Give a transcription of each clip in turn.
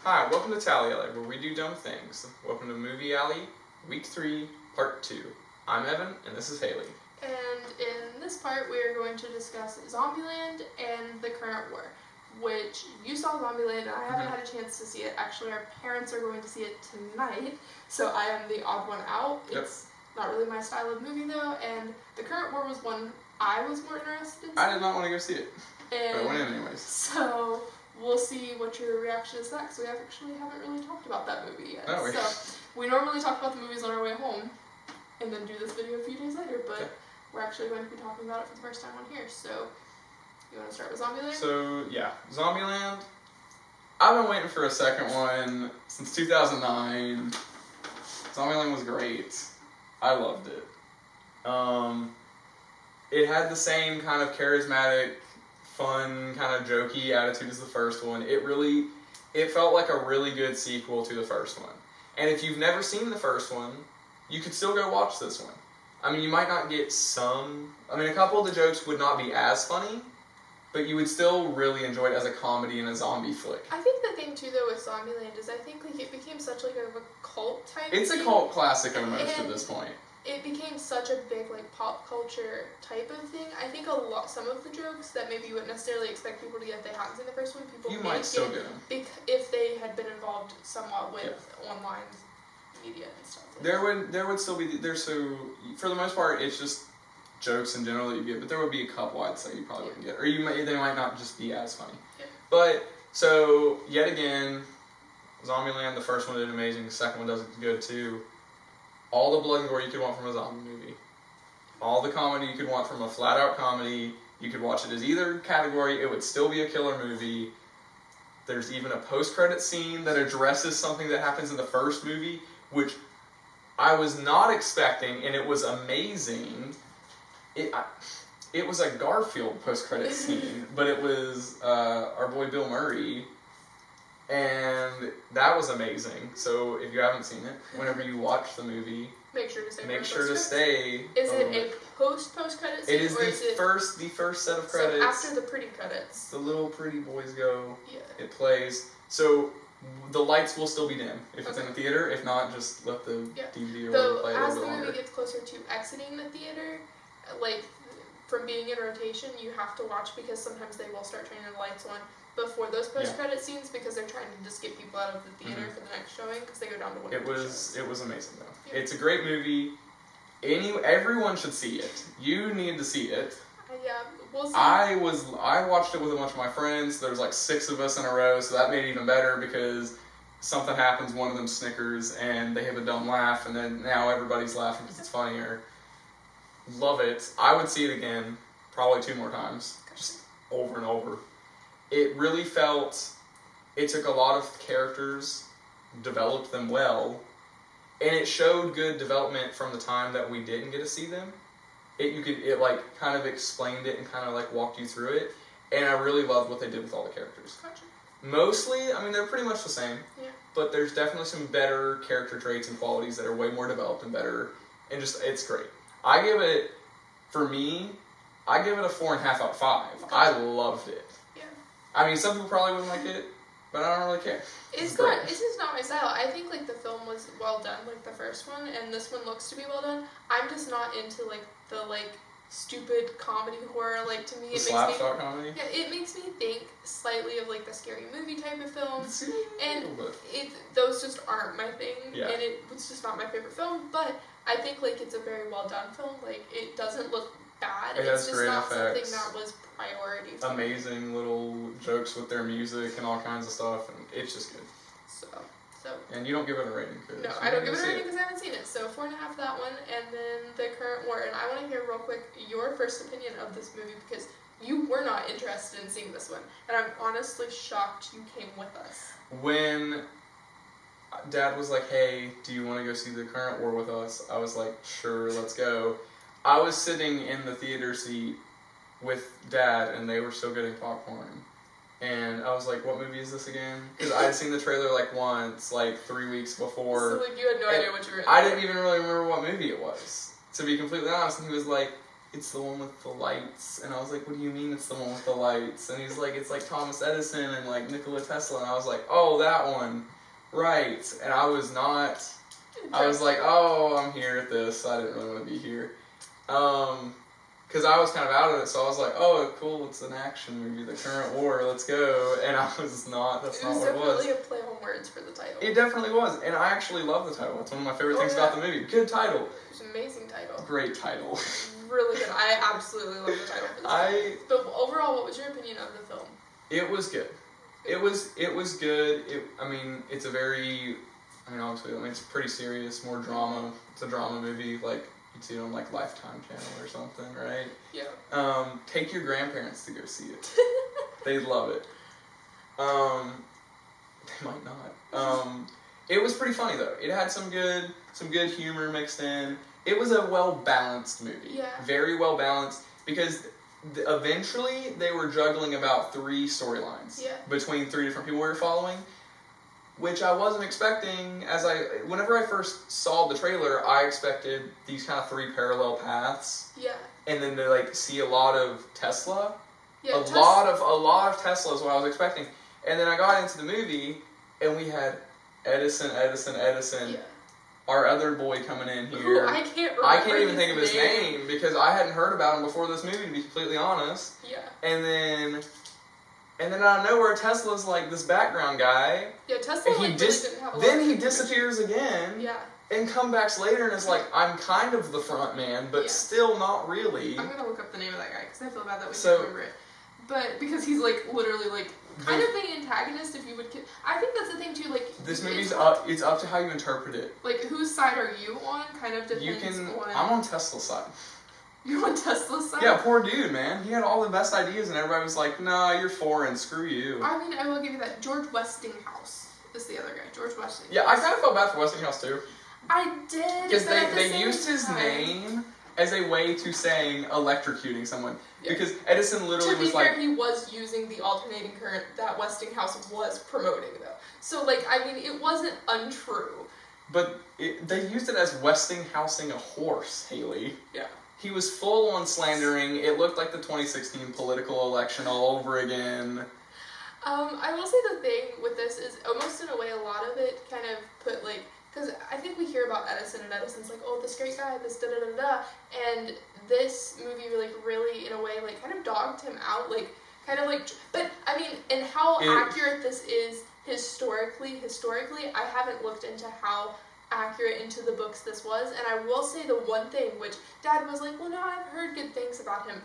Hi, welcome to Tally Alley, where we do dumb things. Welcome to Movie Alley, Week 3, Part 2. I'm Evan, and this is Haley. And in this part, we are going to discuss Zombieland and the current war, which you saw Zombieland, and I haven't had a chance to see it. Actually, our parents are going to see it tonight, so I am the odd one out. It's not really my style of movie, though, and the current war was one I was more interested in. I did not want to go see it, but I went in anyways. So we'll see what your reaction is to that, because we haven't really talked about that movie yet. No, so we normally talk about the movies on our way home, and then do this video a few days later, but we're actually going to be talking about it for the first time on here. So you want to start with Zombieland? So yeah, Zombieland. I've been waiting for a second one since 2009. Zombieland was great. I loved it. It had the same kind of charismatic, fun, kind of jokey attitude as the first one. It felt like a really good sequel to the first one. And if you've never seen the first one, you could still go watch this one. I mean, you might not get a couple of the jokes would not be as funny, but you would still really enjoy it as a comedy and a zombie flick. I think the thing, too, though, with Zombieland is I think it became such like a cult type It's thing. a cult classic almost at this point. It became such a big pop culture type of thing. I think some of the jokes that maybe you wouldn't necessarily expect people to get if they hadn't seen the first one, people might still get them if they had been involved somewhat with online media and stuff. There would still be for the most part it's just jokes in general that you get, but there would be a couple I'd say you probably wouldn't get, or they might not just be as funny. Yeah. But so yet again, Zombieland, the first one did amazing, the second one does it good too. All the blood and gore you could want from a zombie movie. All the comedy you could want from a flat-out comedy. You could watch it as either category. It would still be a killer movie. There's even a post-credit scene that addresses something that happens in the first movie, which I was not expecting, and it was amazing. It was a Garfield post-credit scene, but it was our boy Bill Murray. And that was amazing. So if you haven't seen it, whenever you watch the movie, make sure to stay. Is it a post-credit scene? It is the first set of credits. So after the pretty credits. The little pretty boys go. Yeah. It plays. So the lights will still be dim if it's in a theater. If not, just let the DVD or whatever play a little bit longer. As the movie gets closer to exiting the theater, from being in rotation, you have to watch because sometimes they will start turning the lights on before those post-credit scenes because they're trying to just get people out of the theater for the next showing because they go down to one. It was amazing though. Yeah. It's a great movie. Everyone should see it. You need to see it. Yeah, we'll see. I watched it with a bunch of my friends. There was 6 of us in a row, so that made it even better because something happens, one of them snickers, and they have a dumb laugh, and then now everybody's laughing because it's funnier. Love it. I would see it again, probably 2 more times, just over and over. It really it took a lot of characters, developed them well, and it showed good development from the time that we didn't get to see them. It kind of explained it and kind of walked you through it, and I really loved what they did with all the characters. Gotcha. Mostly, they're pretty much the same, but there's definitely some better character traits and qualities that are way more developed and better, and it's great. I give it a 4.5 out of 5. Gotcha. I loved it. Yeah. Some people probably wouldn't like it, but I don't really care. It's just not my style. I think the film was well done, the first one, and this one looks to be well done. I'm just not into the stupid comedy horror. To me, slapstick comedy. Yeah, it makes me think slightly of the scary movie type of films, and those just aren't my thing. Yeah. And it's just not my favorite film. But I think it's a very well done film. It doesn't look bad. It's just not something that was priority for me. Amazing little jokes with their music and all kinds of stuff, and it's just good. So. And you don't give it a rating? No, I don't give it a rating because I haven't seen it. So 4.5 for that one, and then the current war. And I want to hear real quick your first opinion of this movie because you were not interested in seeing this one, and I'm honestly shocked you came with us. When Dad was like, "Hey, do you want to go see the current war with us?" I was like, "Sure, let's go." I was sitting in the theater seat with Dad, and they were still getting popcorn. And I was like, what movie is this again? Because I had seen the trailer once, 3 weeks before. So you had no idea what you were in. I didn't even really remember what movie it was, to be completely honest. And he was like, it's the one with the lights. And I was like, what do you mean it's the one with the lights? And he's like, it's like Thomas Edison and like Nikola Tesla. And I was like, oh, that one. Right. And I was not, I was like, oh, I'm here at this. I didn't really want to be here. Because I was kind of out of it, so I was like, oh, cool, it's an action movie, the current war, let's go. And I was not, that's not what it was. It was definitely a play on words for the title. It definitely was, and I actually love the title. It's one of my favorite things about the movie. Good title. It's an amazing title. Great title. Really good. I absolutely love the title for this. But overall, what was your opinion of the film? It was good. It was good. It's a very, obviously, it's pretty serious, more drama. It's a drama movie, like, you'd see it on like Lifetime Channel or something, right? Yeah. Take your grandparents to go see it. They'd love it. They might not. It was pretty funny though. It had some good humor mixed in. It was a well balanced movie. Yeah. Very well balanced because eventually they were juggling about 3 storylines between 3 different people we were following. Which I wasn't expecting. Whenever I first saw the trailer, I expected these kind of 3 parallel paths. Yeah. And then to like see a lot of Tesla. Yeah. A lot of Tesla is what I was expecting. And then I got into the movie, and we had Edison. Yeah. Our other boy coming in here. I can't even think of his name because I hadn't heard about him before this movie, to be completely honest. Yeah. And then out of nowhere, Tesla's like this background guy. Yeah, Tesla really didn't have a lot Then of he disappears again. Yeah. And comebacks later and is like, I'm kind of the front man, but still not really. I'm gonna look up the name of that guy because I feel bad that we can't remember it. But because he's like literally like kind of the antagonist, if you would. I think that's the thing too. Like this movie's it's up to how you interpret it. Like whose side are you on? Kind of depends on. I'm on Tesla's side. You're on Tesla's side? Yeah, poor dude, man. He had all the best ideas, and everybody was like, "Nah, you're foreign. Screw you." I mean, I will give you that. George Westinghouse is the other guy. George Westinghouse. Yeah, I kind of felt bad for Westinghouse too. I did. Because they used his name as a way to saying electrocuting someone. Yeah. Because Edison literally was like... To be fair, he was using the alternating current that Westinghouse was promoting, though. So, like, I mean, it wasn't untrue. But they used it as Westinghousing a horse, Haley. Yeah. He was full on slandering. It looked like the 2016 political election all over again. I will say the thing with this is almost in a way a lot of it kind of put, like... Because I think we hear about Edison, and Edison's like, oh, this great guy, this da-da-da-da, and this movie, like, really, in a way, like, kind of dogged him out, like, kind of, like, but, I mean, and how accurate this is historically, I haven't looked into how accurate into the books this was, and I will say the one thing, which Dad was like, well, no, I've heard good things about him,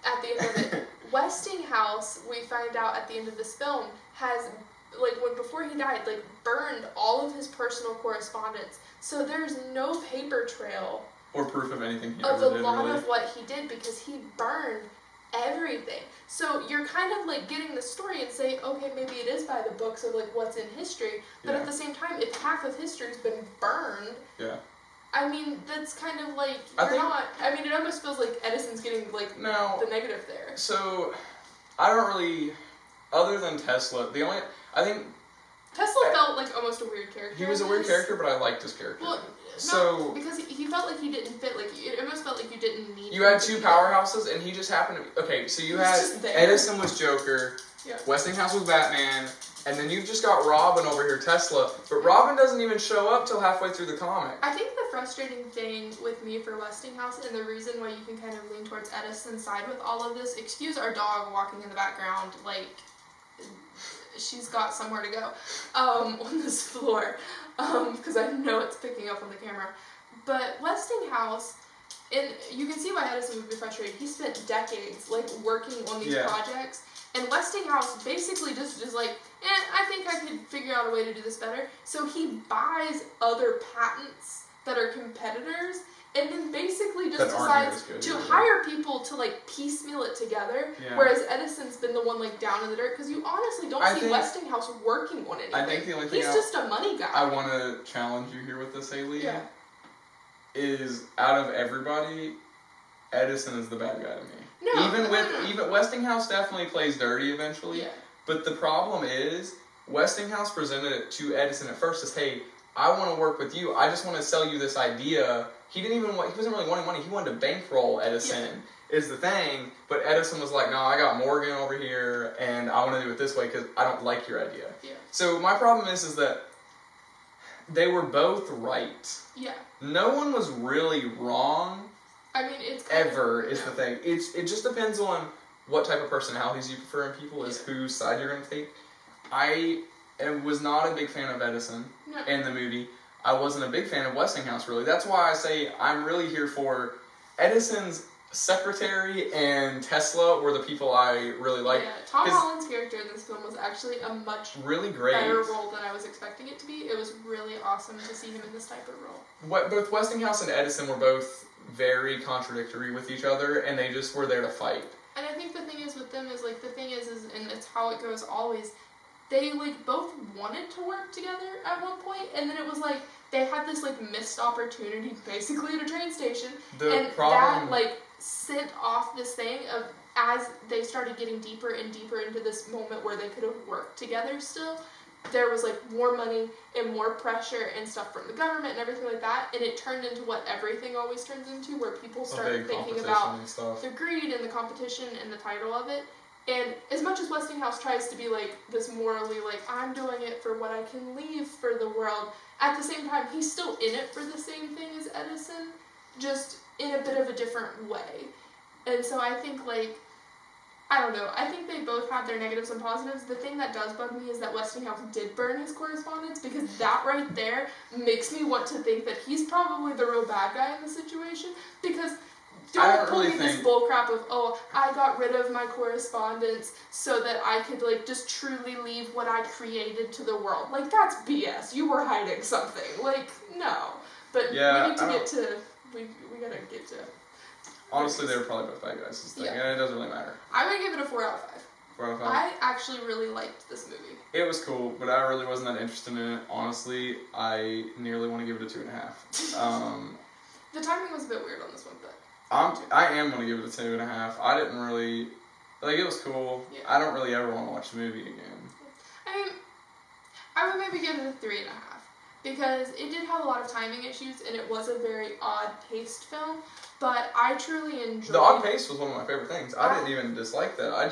at the end of it, Westinghouse, we find out at the end of this film, has... like, before he died, like, burned all of his personal correspondence. So there's no paper trail. Or proof of anything he ever did, really. Of a lot of what he did, because he burned everything. So you're kind of, like, getting the story and saying, okay, maybe it is by the books of, like, what's in history. But at the same time, if half of history's been burned... Yeah. I mean, that's kind of, like, it almost feels like Edison's getting, like, the negative there. So, I don't really... Other than Tesla, I think... Tesla felt like almost a weird character. He was a weird character, but I liked his character. Well, because he felt like he didn't fit, like, it almost felt like you didn't need You had 2 powerhouses, and he just happened to be... Okay, so you had... Edison was Joker, Westinghouse was Batman, and then you've just got Robin over here, Tesla, but Robin doesn't even show up till halfway through the comic. I think the frustrating thing with me for Westinghouse, and the reason why you can kind of lean towards Edison's side with all of this, excuse our dog walking in the background, like... she's got somewhere to go on this floor because I know it's picking up on the camera. But Westinghouse, and you can see why Edison would be frustrated. He spent decades like working on these projects, and Westinghouse basically just is like, I think I could figure out a way to do this better. So he buys other patents that are competitors, and then basically just decides to hire people to, like, piecemeal it together, whereas Edison's been the one, like, down in the dirt, because you honestly don't see Westinghouse working on anything. I think the only thing he's just a money guy. I want to challenge you here with this, Haley, is out of everybody, Edison is the bad guy to me. No, even Westinghouse definitely plays dirty eventually, but the problem is, Westinghouse presented it to Edison at first as, hey, I want to work with you, I just want to sell you this idea he wasn't really wanting money. He wanted to bankroll Edison is the thing. But Edison was like, no, I got Morgan over here, and I want to do it this way because I don't like your idea. Yeah. So my problem is that they were both right. Yeah. No one was really wrong. I mean, it's is the thing. It just depends on what type of personalities you prefer in people, is whose side you're going to take. I was not a big fan of Edison in the movie. I wasn't a big fan of Westinghouse, really. That's why I say I'm really here for Edison's secretary and Tesla were the people I really liked. Yeah, Tom Holland's character in this film was actually a much really great better role than I was expecting it to be. It was really awesome to see him in this type of role. Both Westinghouse and Edison were both very contradictory with each other, and they just were there to fight. And I think the thing is with them is, like, the thing is and it's how it goes always, they, like, both wanted to work together at one point, and then it was, like, they had this, like, missed opportunity basically at a train station, that, like, sent off this thing of, as they started getting deeper and deeper into this moment where they could have worked together still, there was, like, more money and more pressure and stuff from the government and everything like that, and it turned into what everything always turns into, where people start thinking about the greed and the competition and the title of it. And as much as Westinghouse tries to be, like, this morally, like, I'm doing it for what I can leave for the world, at the same time, he's still in it for the same thing as Edison, just in a bit of a different way. And so I think, like, I don't know, I think they both had their negatives and positives. The thing that does bug me is that Westinghouse did burn his correspondence, because that right there makes me want to think that he's probably the real bad guy in the situation, because don't pull me this bullcrap of, oh, I got rid of my correspondence so that I could, like, just truly leave what I created to the world. Like, that's BS. You were hiding something. Like, no. But we need to get to, we gotta get to. Honestly, they were probably both bad guys. And it doesn't really matter. I'm gonna give it a 4 out of 5. 4 out of 5? I actually really liked this movie. It was cool, but I really wasn't that interested in it. Honestly, I nearly want to give it a 2.5. The timing was a bit weird on this one, but. I am going to give it a 2.5. I didn't really, like, it was cool. Yeah. I don't really ever want to watch the movie again. I mean, I would maybe give it a 3.5. Because it did have a lot of timing issues, and it was a very odd-paced film, but I truly enjoyed it. The odd pace was one of my favorite things. I didn't even dislike that. I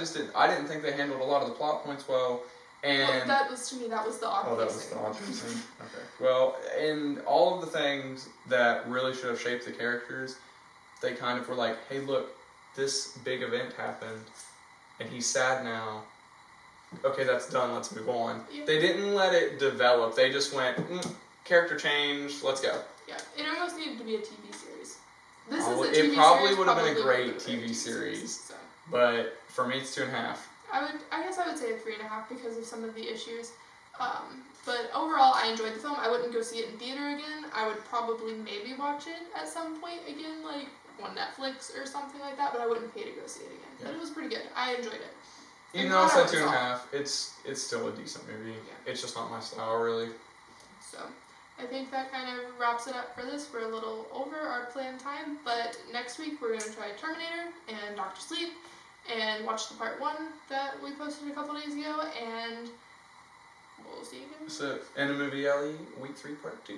didn't think they handled a lot of the plot points well, and... Well, that was, to me, that was the odd pacing. Oh, that was the odd pacing? Okay. Well, and all of the things that really should have shaped the characters, they kind of were like, hey, look, this big event happened, and he's sad now. Okay, that's done, let's move on. Yeah. They didn't let it develop. They just went, character change, let's go. Yeah, it almost needed to be a TV series. This is a TV series. It probably would have been a great TV series. So. But for me, it's 2.5. I guess I would say a 3.5 because of some of the issues. But overall, I enjoyed the film. I wouldn't go see it in theater again. I would probably maybe watch it at some point again, like on Netflix or something like that, but I wouldn't pay to go see it again. Yeah. But it was pretty good. I enjoyed it. Even though I said 2.5, it's still a decent movie. Yeah. It's just not my style, really. So, I think that kind of wraps it up for this. We're a little over our planned time, but next week we're going to try Terminator and Dr. Sleep and watch the part 1 that we posted a couple days ago, and we'll see you again. So, and a movie alley, week 3, part 2.